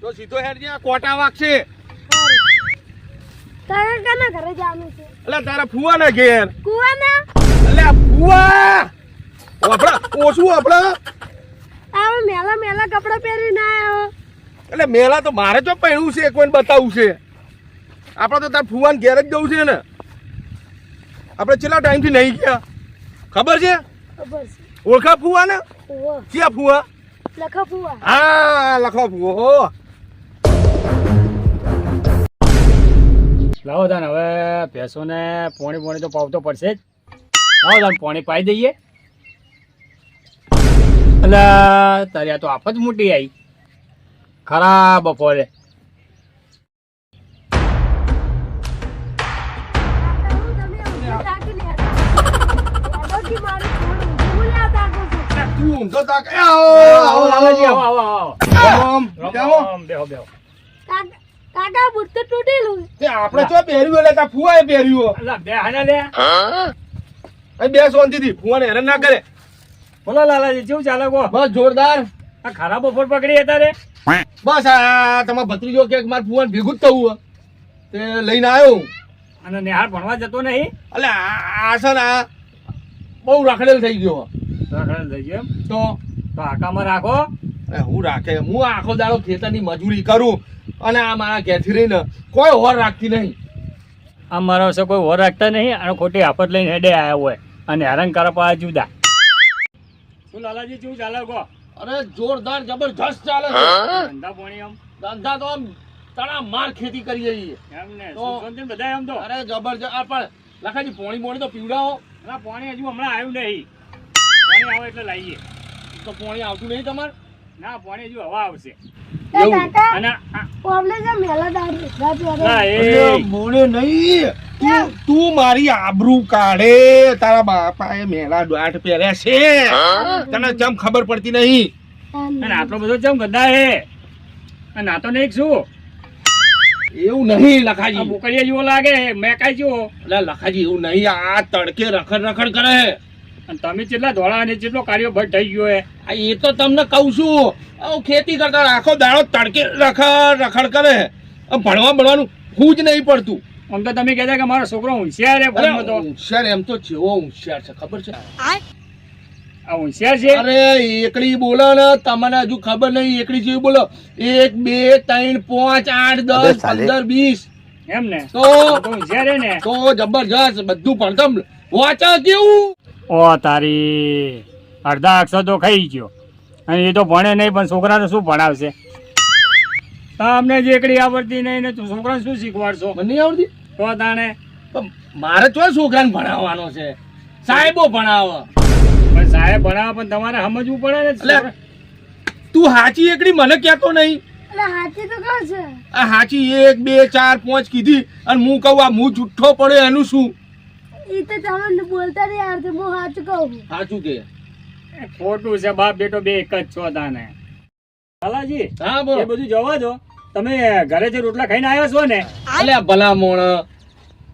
તો સીધો હેડ જે કોટા વાગશે. તારે કાના ઘરે જવાનું છે? એટલે તારા ફુવા ના ઘેર. કુવાના? એટલે ફુવા આપડા ઓછું આપડા આવો મેલા મેલા કપડા પહેરીને આવ્યો. એટલે મેલા તો મારે જો પહેરવું છે કોઈને બતાવવું છે. આપણે તો તાર ફુવાન ઘેર જ જવું છે ને. આપણે છેલ્લા ટાઈમથી નહીં ગયા ખબર છે? ખબર છે. ઓળખા ફુવા ને? ઓહો. ક્યાં ફુવા? લખા ફુવા. હા લખો ફુવો. લાવો તાન હવે ભેંસોને પોણી તો પાવતો પડશે જ. લાવો તાન પોણી પાઈ દઈએ. એટલે તારી આ તો આફત મોટી આવી ખરા બપોરે. તું ઊંધો તાક. આવો લાલાજી, આવો આવો આવો. આમ, બેહો બેહો. કાકા બુટ તો તૂટેલું. તે આપણે ચો પહેર્યું એટલે તાર ફુવાએ પહેર્યું. અલા બે હાના લે. અહીં બે શાંતિથી ફુવાને હેરાન ના કરે. બોલો લાલાજી કેવું ચાલે કો? બસ જોરદાર. આ ખરા બપોર પકડી હતા રે. બસ આ તમારા ભત્રીજો કે મારે ફુવાને ભેગું જ થવું તે લઈને આવ્યો. અને નિહાળ ભણવા જતો નહીં? એટલે આ છે ને આ બહુ રખડેલ થઈ ગયો. રખડેલ થઈ ગયો એમ? તો આકામાં રાખો. હું રાખે હું આખો દાડો ખેતરની મજૂરી કરું અને આ મારા ઘેરથી રહીને કોઈ હોર રાખતી નહીં. આ મારા વિશે કોઈ વર રાખતા નહીં અને ખોટી આફત લઈને હેડે આવ્યા હોય અને હેરાન કરવા જુદા. શું લાલાજી કેવું ચાલે કહો? અરે જોરદાર જબરજસ્ત ચાલે છે. ધંધા પાણી આમ ધંધા તો આમ તણા માર ખેતી કરીએ છીએ. એમ ને તો બધા એમ તો. અરે જબરજસ્ત. આ પણ લખાજી પોણી તો પીવડાવો. ના પાણી હજુ હમણાં આવ્યું નહીં. પાણી આવે એટલે લાવીએ. તો પોણી આવતું નહીં તમારે? ના પાણી હજુ હવા આવશે. કાકા અને ઓમને જે મેલા દાડ ના એ મોડે નહીં. તું મારી આબરૂ કાઢે. તારા બાપાએ મેલા દાઢ પહેર્યા છે તને કેમ ખબર પડતી નહીં? અને આટલો બધો ચમ ગદ્દા હે અને આ તો નહીં શું એવું નહીં લખાજી. બોકડીયા જેવો લાગે મેં કાઈ જેવો. એટલે લખાજી એવું નહીં. આ તડકે રખડ રખડ કરે. અને તમે કેટલા ધોળા અને કેટલો કાર્યો ભટ થઈ ગયો હે. એ તો તમને કહું છું. હું ખેતી કરતા આખો દાડો તડકે રખડ રખડ કરે. ભણવા ભણવાનું હું જ નહીં પડતું. આમ તો તમે કહેતા કે મારો છોકરો હોશિયાર હે. અરે હોશિયાર એમ તો જેવો હોશિયાર છે ખબર છે? આ હોશિયાર છે. અરે એકડી બોલો ને તમને હજુ ખબર નહીં. એકડી જેવી બોલો 1 2 3 5 8 10 15 20 એમ ને તો હોશિયાર હે ને. તો જબરજસ્ત બધું ભણતમ વાંચા કેવું. ઓ તારી અડધા અક્ષર તો ખાઈ ગયો અને એ તો ભણે નહીં પણ છોકરાને શું ભણાવશે? તમને જે એકડી આવડતી નહીં ને તું છોકરાને શું શીખવાડશો? મને નહીં આવડતી. તો તાણે પણ મારે તો છોકરાને ભણાવવાનો છે. સાહેબો ભણાવે. પણ સાહેબ ભણાવે પણ તમારે સમજવું પડે ને. એટલે તું હાચી એકડી મને કહેતો નહીં. એટલે હાથી તો કહું છે. આ હાચી 1 2 4 5 કીધી અને હું કહું આ હું જુઠ્ઠો પડે એનું શું? ઈ તો તમે બોલતા નહીં યાર. હું સાચું કહું. સાચું કે ખોટું છે? બાપ બેટો બે એક જ છો તાને. લાલાજી હા એ બોલો. બધું જવા દો. તમે ઘરે જે રોટલા ખાઈને આવ્યા છો ને? અલ્યા ભલા મોણ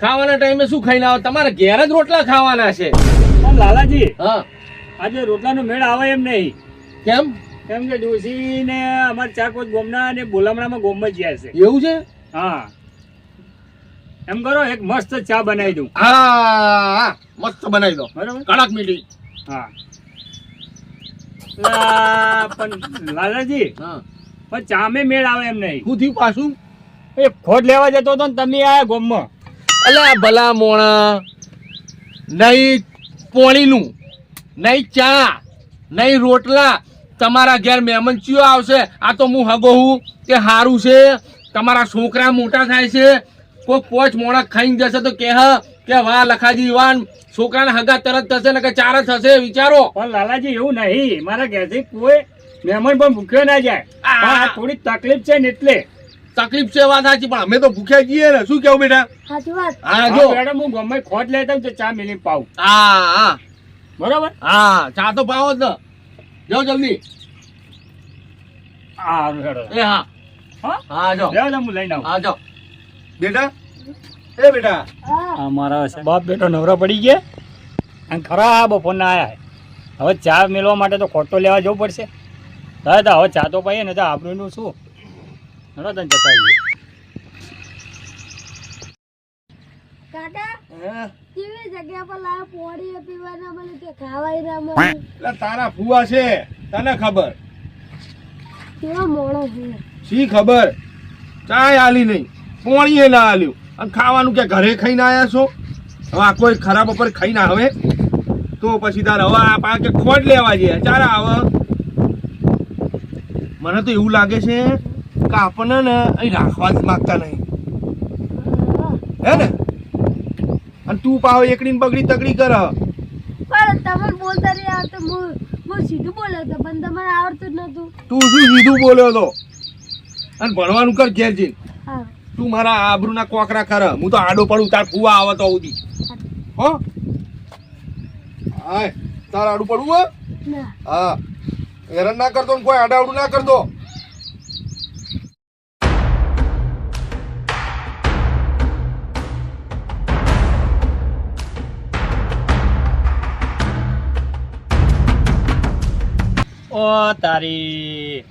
ખાવાના ટાઈમે શું ખાઈને આવો? તમારે ઘેર જ રોટલા ખાવાના છે. પણ લાલાજી હા આજે રોટલાનો મેળ આવે એમ નહીં. કેમ? કેમ કે ડોસી ને અમારે 4 5 ગોમના ને બોલામણામાં ગોમમાં જ ગયા છે. એવું છે? હા એમ કરો એક મસ્ત ચા બનાવી દઉં. હા મસ્ત બનાવી દો. બરોબર. કડક મીઠી. હા પણ લાલાજી હા પણ ચામે મેળ આવે એમ નહીં. શું થયું પાછું? એ ખોટ લેવા જતો હતો ને તમે આયા ગોમમાં. અલ્યા ભલા મોણ નહીં પોણીનું નહીં ચા નહીં રોટલા. તમારા ઘેર મહેમાન ચિયો આવશે? આ તો હું હગો હું કે સારું છે. તમારા છોકરા મોટા થાય છે. કોઈ 5 મોણા ખાઈને જશે તો કે વાહ લખાજી વાન છોકરાને હગા તરત થશે ને કે 4 થશે. વિચારો. પણ લાલાજી એવું નહીં. મારા ઘેરથી કોઈ મહેમાન પણ ભૂખ્યો ના જાય. પણ આ થોડી તકલીફ છે ને એટલે. તકલીફ છે વાત સાચી પણ અમે તો ભૂખ્યા જઈએ ને. શું કેવું બેટા? સાચી વાત. હા જો મેડમ હું ગમે ખોટ લેતા તો ચા મિલી પાઉં. હા હા બરોબર. હા ચા તો પાવો જ ને. જાઓ જલ્દી. હા એ હા હા હા જાઓ. હું લઈને આવું. હા જાઓ બેટા. એ બેટા હા. અમારા બાપ બેટો નવરા પડી ગયા અને ખરા બપોરના આયા. હવે ચા મેળવા માટે તો ખોટો લેવા જવું પડશે. હવે ચા તો પાઈએ ને તો આપણું શું હેડો તને જતા આવીએ. કાકા હે? કેવી જગ્યા પર લાવ પોણી પીવાના મળે કે ખાવાય ના મળે એટલે તારા ફુવા છે તને ખબર કેવો મોણો છે શી ખબર ચાય આલી નહીં પોણીએ ના આલ્યું અને ખાવાનું કે ઘરે ખાઈને આયા છો હવે આ કોઈ ખરાબ ઉપર ખાઈને આવે તો પછી તારે હવે આ પા કે ખોટ લેવા જઈએ ચારે આવે મને તો એવું લાગે છે કે આપણને ને અહીં રાખવા જ માગતા નહીં હે ને અને તું પાવ એકડી બગડી તગડી કર પણ તમને બોલતા નહીં આવડતું હું સીધું બોલ્યો હતો પણ તમારે આવડતું જ નતું તું શું સીધું બોલ્યો તો અને ભણવાનું કર ઘેર જઈને હા તું મારા આબરૂના કોકરા કર હું તો આડો પડું તાર ફુવા આવે તો સુધી હો હાય તાર આડું પડવું હો ના હા હેરાન ના કરતો ને કોઈ આડાવડું ના કરતો ઓ તારી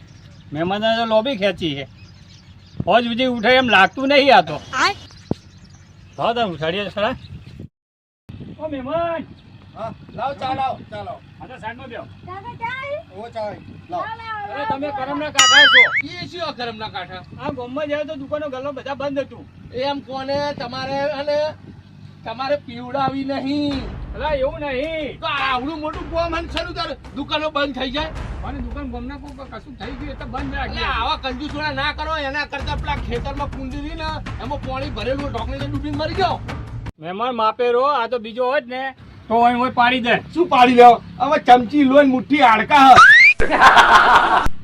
મહેમાનને તો લોબી ખેંચી છે હોજ સુધી ઉઠે એમ લાગતું નહીં આ તો હા તમે ઉઠાડીએ ખરા ઓ મહેમાન હા લાવ ચા લાવ ચા લાવ આ તો સાઈડમાં બેહો. કાકા ચાય ઓ ચા લાવ અરે તમે કરમના કાઢા છો એ શું કરમના કાંઠા આ ગામમાં જાય તો દુકાનો ગલ્લો બધા બંધ હતું એમ કોને તમારે અને તમારે પીવડાવી નહીં અલા એવું નહીં તો આવડું મોટું ગોમ અને શરૂ તારે દુકાનો બંધ થઈ જાય અને દુકાન ગામના કોઈ કશું થઈ ગયું એટલે બંધ એટલે રાખી આવા કંજુસોડા ના કરો એના કરતા પેલા ખેતરમાં કુંડી રહી ને એમાં પાણી ભરેલું ઢોકળી ડૂબીને મરી ગયો મહેમાન માપે રો આ તો બીજો હોત ને તો અહીં હોય પાડી દે શું પાડી લેવો હવે ચમચી લો ને મુઠ્ઠી હાડકા હ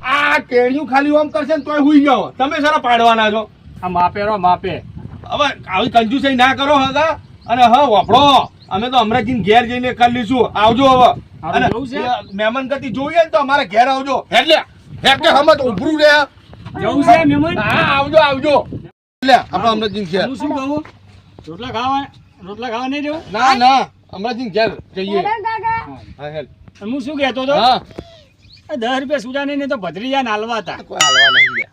આ કેળિયું ખાલી ઓમ કરશે ને તોય હુઈ ગયો તમે સારા પાડવાના છો આ માપે રો માપે હવે આવી કંજુસાઈ ના કરો હગા અને હા વફડો અમે તો અમરાજીને ઘેર જઈને કરી લઈશું આવજો હવે અને જવું છે? મહેમાન ગતિ જોઈએ ને તો અમારે ઘેર આવજો હેડ લે હમત ઉભરું રે જવું છે મહેમાન હા આવજો આવજો લે આપણે અમરાજીને ઘેર હું શું કહું રોટલા ખાવા નહીં જવું ના ના અમરાજીને ઘેર જઈએ મેડમ કાકા હા હેડ અને હું શું કહેતો હતો હા 10 રૂપિયા સુધા નહીં ને તો ભત્રીજા નાલવા હતા કોઈ હાલવા નહીં લે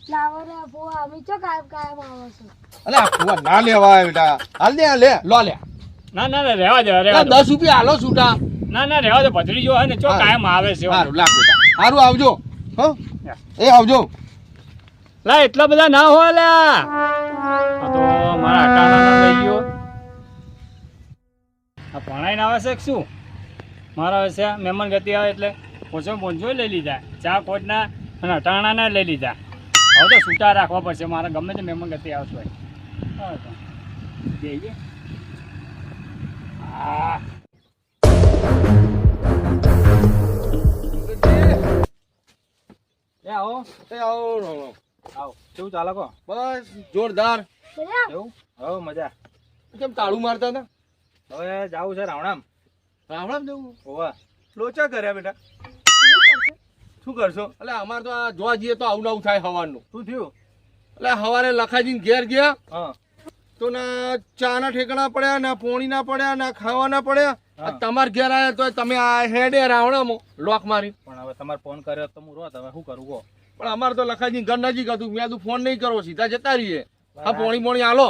લાવો રે બહુ અમે ચો કાયમ કાયમ આવો છો અલે આ ફુવા ના લેવા બેટા હાલ દે લે લો લે ના ના ના રહેવા દે રહેવા દે 10 રૂપિયા હાલો છૂટા ના ના રહેવા દે ભત્રીજો હે ને ચો હા. કાયમ આવે છે સારું લાખ બેટા સારું આવજો હો એ આવજો લા એટલા બધા ના હોય લ્યા આ તો મારા અટાણા લઈ ગયો આ ભણાઈને આવે છે કે શું મારા આવે છે મહેમાન ગતિ આવે એટલે પોંચો લઈ લીધા ચા કોટના અને અટાણાના લઈ લીધા હવે તો છૂટા રાખવા પડશે મારે ગમે તે મહેમાન ગતિ આવતું હોય હા તો જઈએ હા એ આવો એ આવો રોણો. આવો કેવું ચાલે કહો બસ જોરદાર બધા એવું હવે મજા કેમ તાળું મારતા હતા હવે જાવું છે રાવણામ રાવણામ જવું હોવા લોચા કર્યા બેટા શું કરશો એટલે અમારે તો આ જોવા જઈએ તો આવું આવું થાય હવાનું શું થયું એટલે હવારે લખાજીને ઘેર ગયા હા તો ના ચા ના ઠેકાણા પડ્યા ના પોણી ના પડ્યા ના ખાવાના પડ્યા હા. આ તમારે ઘેર આવ્યા તો તમે આ હેડે રાવણામાં લોક મારી પણ હવે તમારે ફોન કર્યો તો હું રોત હવે શું કરું કહો પણ અમારે તો લખાજી ઘર નજીક હતું મેં તું ફોન નહીં કરો સીધા જતા રહીએ હા પોણી હાલો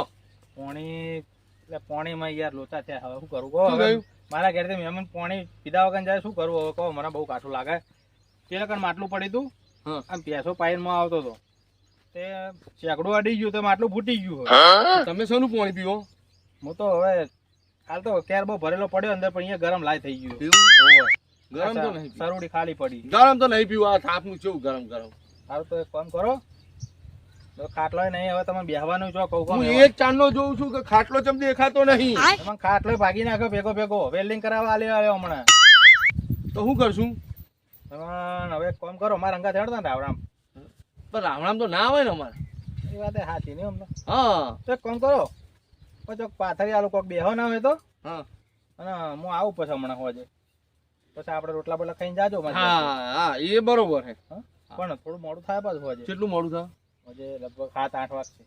પોણી એટલે પોણીમાં યાર લોચા થયા હવે શું કરું કહો શું હવે થયું? મારા ઘરેથી મહેમાન પોણી પીધા વગર જાય શું કરવું હવે કહો મને બહુ કાઠું લાગે તે લગન માટલું પડી તું હા. આમ પેસો પાઈનમાં આવતો હતો તે ચેકડું અડી ગયું તો માટલું ફૂટી ગયું તમે શેનું પાણી પીવો હું તો હવે હાલ તો કેર બહુ ભરેલો પડ્યો અંદર પણ અહીંયા ગરમ લાય થઈ ગયું એવું? ઓવે. ગરમ તો નહીં પીવું. સરોડી ખાલી પડી ગરમ તો નહીં પીવું આ થાપનું કેવું ગરમ ગરમ સારું તો એક કામ કરો તો ખાટલો નહીં હવે તમે બેહવાનું છો કહું હું કહું એક ચાંદનો જોઉં છું કે ખાટલો ચમ દેખાતો નહીં તમે ખાટલો ભાગી નાખ્યો ભેગો વેલ્ડિંગ કરાવવા આવ્યો હમણાં તો શું કરશું તમે હવે એક કામ કરો મારા અંગા થયા ને રાવરામ પણ રાવણામ તો ના હોય ને અમારે એ વાત એ સાચી નહીં અમને હા તો એક કામ કરો પછી પાથરી આલો કોક બેહો ના હોય તો હા અને હું આવું પછી હમણાં હોજે પછી આપણે રોટલા બોટલા ખાઈને જાજો મારી હા પાસે. હા એ બરોબર છે હા? પણ થોડું મોડું થાય પાછું હોજે કેટલું મોડું થાય હોજે લગભગ 7-8 વાગશે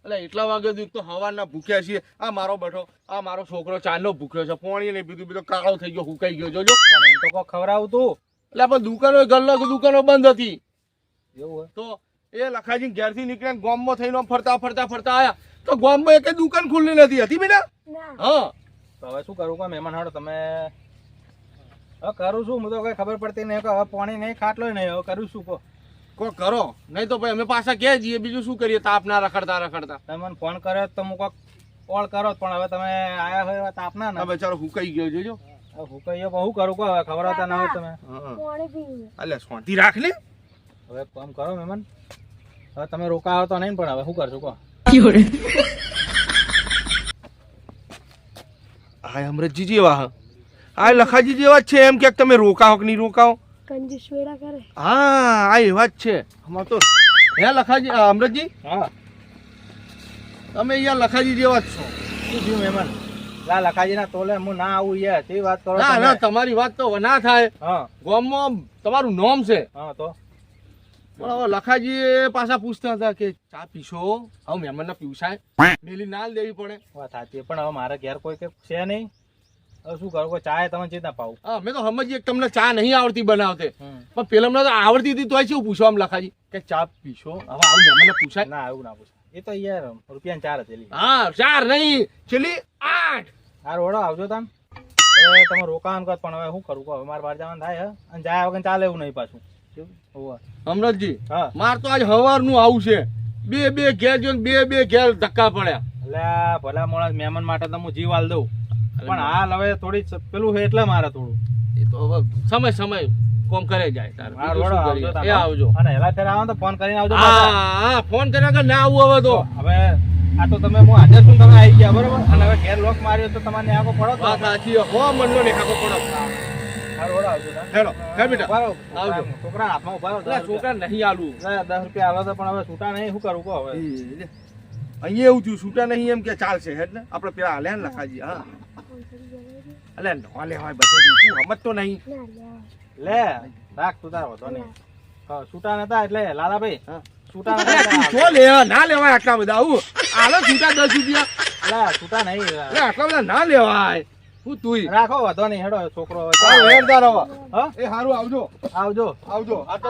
એટલે એટલા વાગે સુધી તો હવારના ભૂખ્યા છીએ આ મારો બેઠો આ મારો છોકરો ચાંદનો ભૂખ્યો છે પોણી ને બીજું બધો કાળો થઈ ગયો હુકાઈ ગયો જોજો પણ એમ તો કોક ખવડાવું તું એટલે પણ દુકાનો ગલ્લો દુકાનો બંધ હતી એવું હોય તો એ લખાજી ઘેરથી નીકળ્યા ગામમાં થઈને આમ ફરતા ફરતા ફરતા આયા તો ગામમાં એક દુકાન ખુલ્લી નથી હતી બેટા. ના હા તો હવે શું કરું કો મહેમાન હાડો તમે હવે કરું છું હું તો કઈ ખબર પડતી નહીં કે હવે પાણી નહીં ખાટલો નહીં હવે કરું શું કહો કોઈ કરો નહીં તો ભાઈ અમે પાછા ક્યાં જઈએ બીજું શું કરીએ તાપ ના રખડતા રખડતા. તમે મને ફોન કર્યો તો હું કોક કોલ કરો પણ હવે તમે આયા હોય તાપના ને આ બચારો હુકાઈ ગયો જોજો. હું કહીએ હું કરું કહો હવે ખબર હતા ના હોય તમે પાણી પીવું અલ્યા શાંતિ રાખ લે. હવે કામ કરો મહેમાન હવે તમે રોકાવો તો નહીં પણ હવે શું કરશું કહો હા અમરતજી જેવા આ લખાજી જેવા જ છે એમ કે તમે રોકાવો કે નહીં રોકાવો. કંજૂસ વેડા કરે હા આ એવા જ છે અમાર તો હે લખાજી અમરતજી હા તમે અહીંયા લખાજી જેવા જ છો. શું થયું મહેમાન લા લખાજીના તોલે હું ના આવું યાર તે વાત કરો ના તમે. ના તમારી વાત તો ના થાય. હા ગામમાં તમારું નામ છે હા તો પણ હવે લખાજી પાછા પૂછતા હતા કે ચા પીશો હવે મહેમાનને પીવસાય મેલી ના દેવી પડે. વાત સાચી પણ હવે મારા ઘેર કોઈ કે છે નહીં હવે શું કરું કોઈ ચાય તમે ચેતા પાવું હા મેં તો સમજીએ કે તમને ચા નહીં આવડતી બનાવતે હમ. પણ પેલા મને તો આવડતી હતી તોય શું પૂછો આમ લખાજી કે ચા પીશો હવે આવું મહેમાનને પૂછાય. ના એવું ના પૂછે એ તો યાર રૂપિયા 4 હતી હા 4 નહીં છેલ્લી 8. હાર ઓળો આવજો તમે હવે તમે રોકાણ કર પણ હવે શું કરું કહો હવે મારે બહાર જવાનું થાય હે અને જાય વગર ચાલે એવું નહીં પાછું કેવું? હોવે. અમરતજી હા માર તો આજ હવારનું આવું છે બે ઘેર જો બે ઘેર ધક્કા પડ્યા. એટલે આ ભલા માણસ મહેમાન માટે તો હું જીવ આલ દઉં પણ હાલ હવે થોડી પેલું છે એટલે મારે થોડું એ તો હવે સમય કોમ કરે જાય તારે હાર બીજું ઓળો શું આવજો કરીએ? તમે. એ આવજો. અને હેલા ફેર આવો તો ફોન કરીને આવજો પાછા. હા ફોન કર્યા કે ના આવું હવે તો હવે આ તો તમે હું હાજર છું તમે આવી ગયા બરોબર અને હવે ઘેર લોક માર્યો તો તમારે આખો પડો તો વાત સાચી હો મનનો ને ખાકો પડો. હાર ઓળો આવજો તમે. હેલો હે બેટા ઉભા રહો. આવજો. છોકરા હાથમાં ઉભા રહો. પેલા છોકરા નહીં આલું 10 રૂપિયા આલો તો પણ હવે છૂટા નહીં શું કરું કહો હવે અહીંયા એવું થયું છૂટા નહીં એમ કે ચાલશે હેડ ને આપણે પેલા હાલે ને લખાજી હા અલે નો લેવાય બધે તું સમજ તો નહીં. ના લેવા લે રાખ તું તાર વધો નહીં હા છૂટા નતા એટલે લાલાભાઈ હા. છૂટા અરે તું નતા જો લે ના લેવાય આટલા બધા આવું હાલો છૂટા 10 રૂપિયા લા છૂટા નહીં અરે આટલા બધા ના લેવાય હું તુંય રાખો વધો નહીં હેડો છોકરો હવે સારું હેડતા રહો. હા એ હારું આવજો આવજો આ તો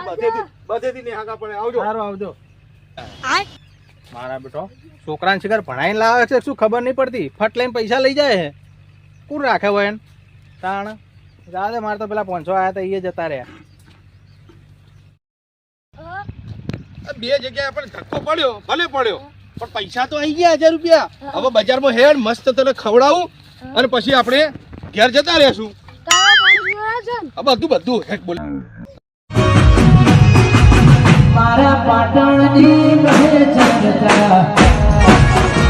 બધેથી ને હાકા પડે આવજો. સારું આવજો મારા બેટો છોકરાને શિકાર ભણાઈને લાવે છે શું ખબર નહીં પડતી ફટ લઈને પૈસા લઈ જાય છે કોણ રાખે હોય એને તાણ દાદા મારે તો પેલા 500 આયા હતા એ જતા રહ્યા આ બે જગ્યાએ આપણે ધક્કો પડ્યો ભલે પડ્યો પણ પૈસા તો આવી ગયા 1000 રૂપિયા. હવે બજારમાં હેડ મસ્ત તને ખવડાવું અને પછી આપણે ઘેર જતા રહેશું. તારા પાણી પીવા છે ને આ બધું હેડ બોલ મારા પાટણની કહે છે